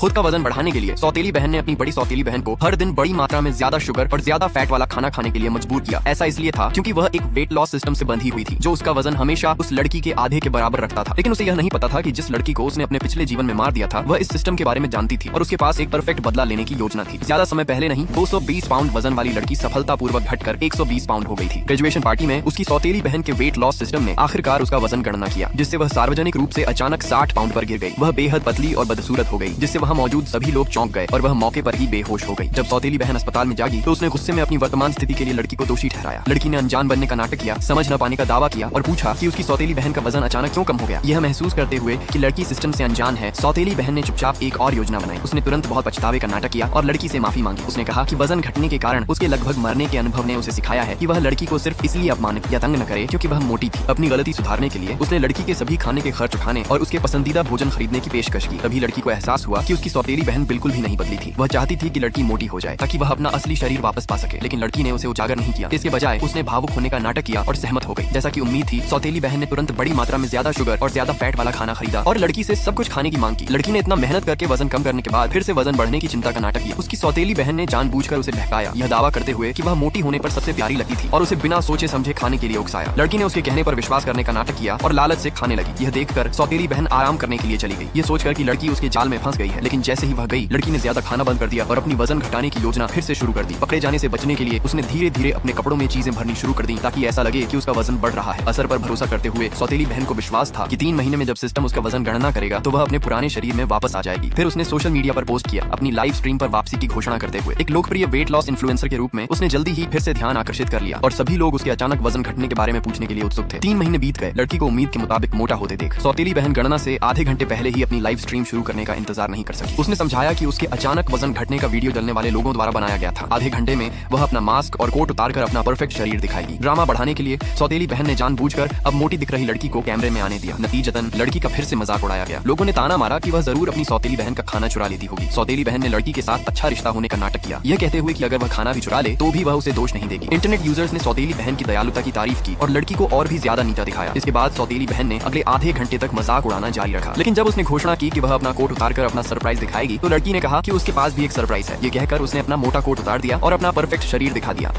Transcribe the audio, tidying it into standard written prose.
खुद का वजन बढ़ाने के लिए सौतेली बहन ने अपनी बड़ी सौतेली बहन को हर दिन बड़ी मात्रा में ज्यादा शुगर और ज्यादा फैट वाला खाना खाने के लिए मजबूर किया। ऐसा इसलिए था क्योंकि वह एक वेट लॉस सिस्टम से बंधी हुई थी जो उसका वजन हमेशा उस लड़की के आधे के बराबर रखता था। लेकिन उसे यह नहीं पता था कि जिस लड़की को उसने अपने पिछले जीवन में मार दिया था वह इस सिस्टम के बारे में जानती थी और उसके पास एक परफेक्ट बदला लेने की योजना थी। ज्यादा समय पहले नहीं, 220 पाउंड वजन वाली लड़की सफलतापूर्वक घटकर 120 पाउंड हो गई थी। ग्रेजुएशन पार्टी में उसकी सौतेली बहन के वेट लॉस सिस्टम ने आखिरकार उसका वजन गणना किया, जिससे वह सार्वजनिक रूप से अचानक 60 पाउंड पर गिर गई। वह बेहद पतली और बदसूरत हो गई, जिससे वहां मौजूद सभी लोग चौंक गए और वह मौके पर ही बेहोश हो गई। जब सौतेली बहन अस्पताल में जागी तो उसने गुस्से में अपनी वर्तमान स्थिति के लिए लड़की को दोषी ठहराया। लड़की ने अनजान बनने का नाटक किया, समझ न पाने का दावा किया और पूछा कि उसकी सौतेली बहन का वजन अचानक क्यों कम हो गया। यह महसूस करते हुए कि लड़की सिस्टम से अनजान है, सौतेली बहन ने चुपचाप एक और योजना बनाई। उसने तुरंत बहुत पछतावे का नाटक किया और लड़की से माफी मांगी। उसने कहा कि वजन घटने के कारण उसके लगभग मरने के अनुभव ने उसे सिखाया है कि वह लड़की को सिर्फ इसलिए अपमानित या तंग न करे क्योंकि वह मोटी थी। अपनी गलती सुधारने के लिए उसने लड़की के सभी खाने के खर्च उठाने और उसके पसंदीदा भोजन खरीदने की पेशकश की। तभी लड़की को एहसास हुआ कि उसकी सौतेली बहन बिल्कुल भी नहीं बदली थी। वह चाहती थी कि लड़की मोटी हो जाए ताकि वह अपना असली शरीर वापस पा सके, लेकिन लड़की ने उसे उजागर नहीं किया। इसके बजाय उसने भावुक होने का नाटक किया और सहमत हो गई। जैसा कि उम्मीद थी, सौतेली बहन ने तुरंत बड़ी मात्रा में ज्यादा शुगर और ज्यादा फैट वाला खाना खरीदा और लड़की से सब कुछ खाने की मांग की। लड़की ने इतना मेहनत करके वजन कम करने के बाद फिर से वजन बढ़ने की चिंता का नाटक किया। उसकी सौतेली बहन ने जानबूझकर उसे बहकाया, यह दावा करते हुए कि वह मोटी होने पर सबसे प्यारी लगती थी और उसे बिना सोचे समझे खाने के लिए उकसाया। लड़की ने उसके कहने पर विश्वास करने का नाटक किया और लालच से खाने लगी। यह देखकर सौतेली बहन आराम करने के लिए चली गई, ये सोचकर कि लड़की उसके जाल में फंस गई है। लेकिन जैसे ही वह गई, लड़की ने ज्यादा खाना बंद कर दिया और अपनी वजन घटाने की योजना फिर से शुरू कर दी। पकड़े जाने से बचने के लिए उसने धीरे धीरे अपने कपड़ों में चीजें भरनी शुरू कर दी ताकि ऐसा लगे कि उसका वजन बढ़ रहा है। असर पर भरोसा करते हुए सौतेली बहन को विश्वास था कि 3 महीने में जब सिस्टम उसका वजन गणना करेगा तो वह अपने पुराने शरीर में वापस आ जाएगी। फिर उसने सोशल मीडिया पर पोस्ट किया, अपनी लाइव स्ट्रीम पर वापसी की घोषणा करते हुए। एक लोकप्रिय वेट लॉस इन्फ्लुएंसर के रूप में उसने जल्दी ही फिर से ध्यान आकर्षित कर लिया और सभी लोग उसके अचानक वजन घटने के बारे में पूछने के लिए उत्सुक थे। 3 महीने बीत गए, लड़की को उम्मीद के मुताबिक मोटा होते देख सौतेली बहन गणना से आधे घंटे पहले ही अपनी लाइव स्ट्रीम शुरू करने का इंतजार नहीं कर सकी। उसने समझाया कि उसके अचानक वजन घटने का वीडियो जलने वाले लोगों द्वारा बनाया गया था। आधे घंटे में वह अपना मास्क और कोट उतारकर अपना परफेक्ट शरीर दिखाएगी। ड्रामा बढ़ाने के लिए सौतेली बहन ने जानबूझकर अब मोटी दिख रही लड़की को कैमरे में आने दिया। नतीजतन लड़की का फिर से मजाक उड़ाया गया। लोगों ने ताना मारा कि वह जरूर अपनी सौतेली बहन का खाना चुरा लेती होगी। सौतेली बहन ने लड़की के साथ अच्छा रिश्ता होने का नाटक किया, यह कहते हुए कि अगर वह खाना भी चुरा ले तो भी वह उसे दोष नहीं देगी। इंटरनेट यूजर्स ने सौतेली बहन की दयालुता की तारीफ की और लड़की को और भी ज्यादा नीचा दिखाया। इसके बाद सौतेली बहन ने अगले आधे घंटे तक मजाक उड़ाना जारी रखा। लेकिन जब उसने घोषणा की कि वह अपना कोट उतारकर अपना सरप्राइज दिखाएगी तो लड़की ने कहा कि उसके पास भी एक सरप्राइज है। ये कहकर उसने अपना मोटा कोट उतार दिया और अपना परफेक्ट शरीर दिखा दिया।